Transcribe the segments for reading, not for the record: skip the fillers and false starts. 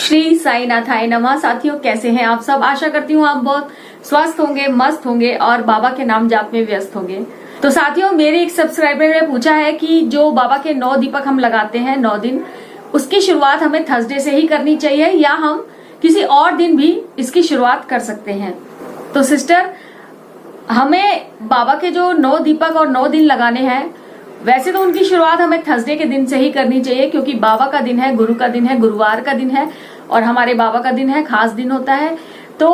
श्री साईनाथाय नमः। साथियों, कैसे हैं आप सब? आशा करती हूँ आप बहुत स्वस्थ होंगे, मस्त होंगे और बाबा के नाम जाप में व्यस्त होंगे। तो साथियों, मेरे एक सब्सक्राइबर ने पूछा है कि जो बाबा के 9 दीपक हम लगाते हैं 9 दिन, उसकी शुरुआत हमें थर्सडे से ही करनी चाहिए या हम किसी और दिन भी इसकी शुरुआत कर सकते हैं। तो सिस्टर, हमें बाबा के जो 9 दीपक और 9 दिन लगाने हैं, वैसे तो उनकी शुरुआत हमें थर्सडे के दिन से ही करनी चाहिए, क्योंकि बाबा का दिन है, गुरु का दिन है, गुरुवार का दिन है और हमारे बाबा का दिन है, खास दिन होता है। तो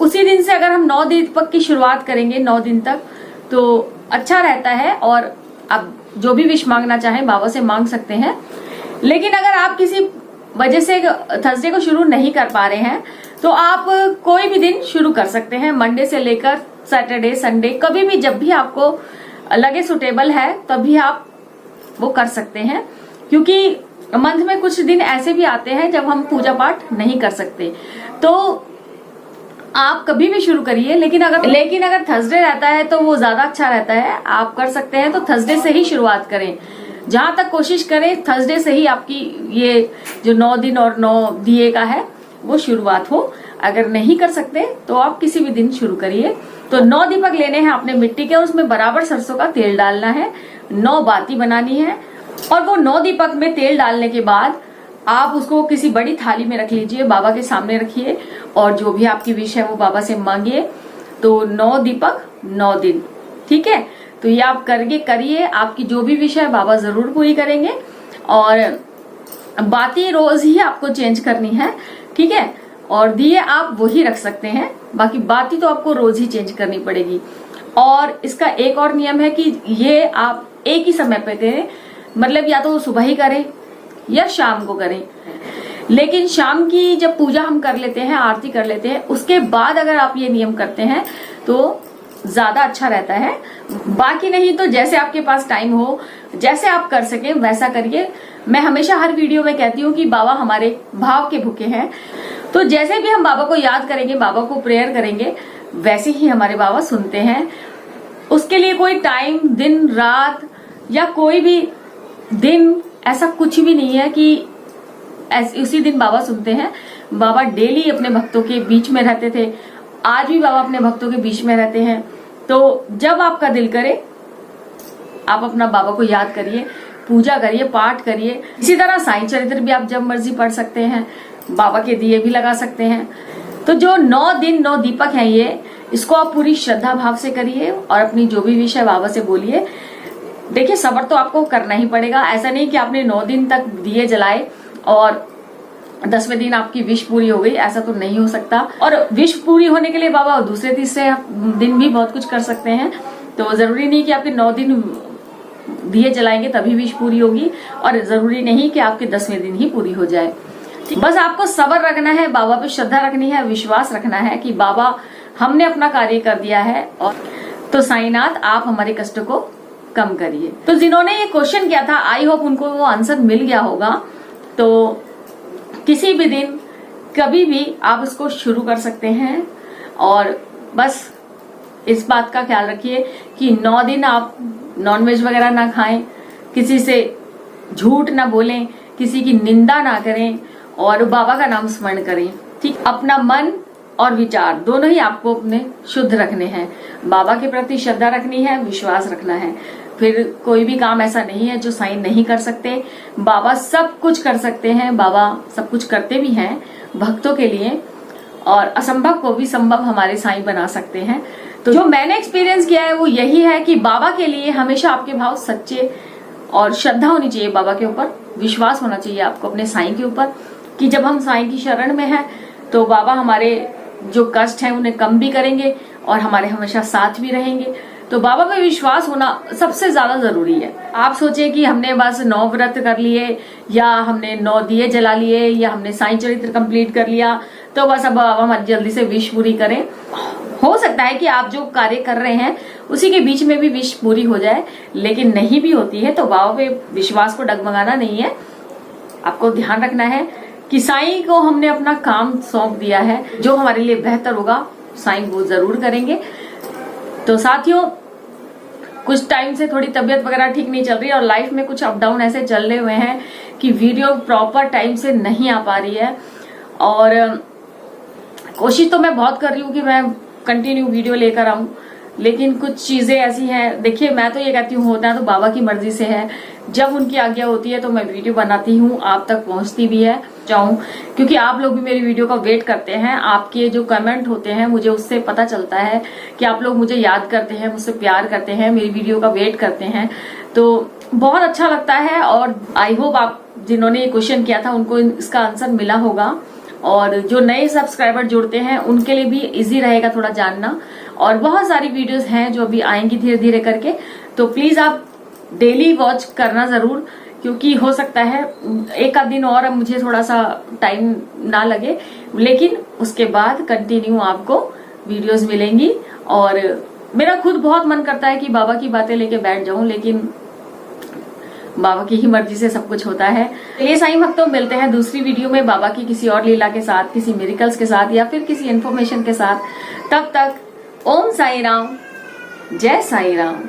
उसी दिन से अगर हम 9 दीपक की शुरुआत करेंगे 9 दिन तक, तो अच्छा रहता है। और आप जो भी विश मांगना चाहें बाबा से मांग सकते हैं। लेकिन अगर आप किसी वजह से थर्सडे को शुरू नहीं कर पा रहे हैं, तो आप कोई भी दिन शुरू कर सकते हैं, मंडे से लेकर सैटरडे, संडे, कभी भी जब भी आपको लगे सुटेबल है तभी आप वो कर सकते हैं। क्योंकि मंथ में कुछ दिन ऐसे भी आते हैं जब हम पूजा पाठ नहीं कर सकते, तो आप कभी भी शुरू करिए। लेकिन अगर थर्सडे रहता है तो वो ज्यादा अच्छा रहता है। आप कर सकते हैं तो थर्सडे से ही शुरुआत करें। जहां तक कोशिश करें थर्सडे से ही आपकी ये जो 9 दिन और 9 दिए का है वो शुरुआत हो। अगर नहीं कर सकते तो आप किसी भी दिन शुरू करिए। तो 9 दीपक लेने हैं आपने मिट्टी के, और उसमें बराबर सरसों का तेल डालना है, 9 बाती बनानी है। और वो 9 दीपक में तेल डालने के बाद आप उसको किसी बड़ी थाली में रख लीजिए, बाबा के सामने रखिए और जो भी आपकी विश है वो बाबा से मांगिए। तो 9 दीपक 9 दिन, ठीक है? तो ये आप करके करिए, आपकी जो भी विश है बाबा जरूर पूरी करेंगे। और बाती रोज ही आपको चेंज करनी है, ठीक है? और दिए आप वही रख सकते हैं, बाकी बाती तो आपको रोज ही चेंज करनी पड़ेगी। और इसका एक और नियम है कि ये आप एक ही समय पे करें, मतलब या तो सुबह ही करें या शाम को करें। लेकिन शाम की जब पूजा हम कर लेते हैं, आरती कर लेते हैं, उसके बाद अगर आप ये नियम करते हैं तो ज्यादा अच्छा रहता है। बाकी नहीं तो जैसे आपके पास टाइम हो, जैसे आप कर सके वैसा करिए। मैं हमेशा हर वीडियो में कहती हूँ कि बाबा हमारे भाव के भूखे हैं, तो जैसे भी हम बाबा को याद करेंगे, बाबा को प्रेयर करेंगे, वैसे ही हमारे बाबा सुनते हैं। उसके लिए कोई टाइम, दिन, रात या कोई भी दिन ऐसा कुछ भी नहीं है कि उसी दिन बाबा सुनते हैं। बाबा डेली अपने भक्तों के बीच में रहते थे, आज भी बाबा अपने भक्तों के बीच में रहते हैं। तो जब आपका दिल करे आप अपना बाबा को याद करिए, पूजा करिए, पाठ करिए। इसी तरह साईं चरित्र भी आप जब मर्जी पढ़ सकते हैं, बाबा के दिए भी लगा सकते हैं। तो जो 9 दिन 9 दीपक हैं, ये इसको आप पूरी श्रद्धा भाव से करिए और अपनी जो भी विश है बाबा से बोलिए। देखिए, सब्र तो आपको करना ही पड़ेगा। ऐसा नहीं कि आपने 9 दिन तक दिए जलाए और 10वें दिन आपकी विश पूरी हो गई, ऐसा तो नहीं हो सकता। और विश पूरी होने के लिए बाबा दूसरे तीसरे दिन भी बहुत कुछ कर सकते हैं। तो जरूरी नहीं कि आपके 9 दिन दिए जलाएंगे तभी विश पूरी होगी, और जरूरी नहीं कि आपके 10वें दिन ही पूरी हो जाए। बस आपको सब्र रखना है, बाबा पे श्रद्धा रखनी है, विश्वास रखना है कि बाबा हमने अपना कार्य कर दिया है। और तो साईनाथ आप हमारे कष्ट को कम करिए। तो जिन्होंने ये क्वेश्चन किया था, आई होप उनको वो आंसर मिल गया होगा। तो किसी भी दिन कभी भी आप उसको शुरू कर सकते हैं। और बस इस बात का ख्याल रखिए कि 9 दिन आप नॉनवेज वगैरह ना खाएं, किसी से झूठ ना बोलें, किसी की निंदा ना करें और बाबा का नाम स्मरण करें, ठीक? अपना मन और विचार दोनों ही आपको अपने शुद्ध रखने हैं। बाबा के प्रति श्रद्धा रखनी है, विश्वास रखना है। फिर कोई भी काम ऐसा नहीं है जो साईं नहीं कर सकते। बाबा सब कुछ कर सकते हैं, बाबा सब कुछ करते भी हैं भक्तों के लिए, और असंभव को भी संभव हमारे साईं बना सकते हैं। तो जो मैंने एक्सपीरियंस किया है वो यही है कि बाबा के लिए हमेशा आपके भाव सच्चे और श्रद्धा होनी चाहिए, बाबा के ऊपर विश्वास होना चाहिए आपको अपने साईं के ऊपर, कि जब हम साईं की शरण में हैं तो बाबा हमारे जो कष्ट हैं उन्हें कम भी करेंगे और हमारे हमेशा साथ भी रहेंगे। तो बाबा पे विश्वास होना सबसे ज्यादा जरूरी है। आप सोचिए कि हमने बस 9 व्रत कर लिए, या हमने 9 दिए जला लिए, या हमने साईं चरित्र कंप्लीट कर लिया, तो बस अब बाबा हमारी जल्दी से विश पूरी करें। हो सकता है कि आप जो कार्य कर रहे हैं उसी के बीच में भी विश पूरी हो जाए, लेकिन नहीं भी होती है तो बाबा पे विश्वास को डगमगाना नहीं है। आपको ध्यान रखना है कि साईं को हमने अपना काम सौंप दिया है, जो हमारे लिए बेहतर होगा साईं वो जरूर करेंगे। तो साथियों, कुछ टाइम से थोड़ी तबीयत वगैरह ठीक नहीं चल रही और लाइफ में कुछ अप डाउन ऐसे चल रहे हुए हैं कि वीडियो प्रॉपर टाइम से नहीं आ पा रही है। और कोशिश तो मैं बहुत कर रही हूँ कि मैं कंटिन्यू वीडियो लेकर आऊं, लेकिन कुछ चीजें ऐसी हैं। देखिए, मैं तो ये कहती हूँ होता है तो बाबा की मर्जी से है। जब उनकी आज्ञा होती है तो मैं वीडियो बनाती हूँ, आप तक पहुंचती भी है जाऊं, क्योंकि आप लोग भी मेरी वीडियो का वेट करते हैं। आपके जो कमेंट होते हैं मुझे उससे पता चलता है कि आप लोग मुझे याद करते हैं, मुझसे प्यार करते हैं, मेरी वीडियो का वेट करते हैं, तो बहुत अच्छा लगता है। और आई होप आप जिन्होंने ये क्वेश्चन किया था उनको इसका आंसर मिला होगा, और जो नए सब्सक्राइबर जुड़ते हैं उनके लिए भी इजी रहेगा थोड़ा जानना। और बहुत सारी वीडियोस हैं जो अभी आएंगी धीरे धीरे करके, तो प्लीज आप डेली वॉच करना जरूर, क्योंकि हो सकता है एक आध दिन और अब मुझे थोड़ा सा टाइम ना लगे, लेकिन उसके बाद कंटिन्यू आपको वीडियोस मिलेंगी। और मेरा खुद बहुत मन करता है कि बाबा की बातें लेके बैठ जाऊं, लेकिन बाबा की ही मर्जी से सब कुछ होता है। चलिए साईं भक्तों, मिलते हैं दूसरी वीडियो में बाबा की किसी और लीला के साथ, किसी मिरेकल्स के साथ, या फिर किसी इन्फॉर्मेशन के साथ। तब तक ओम साई राम, जय साई राम।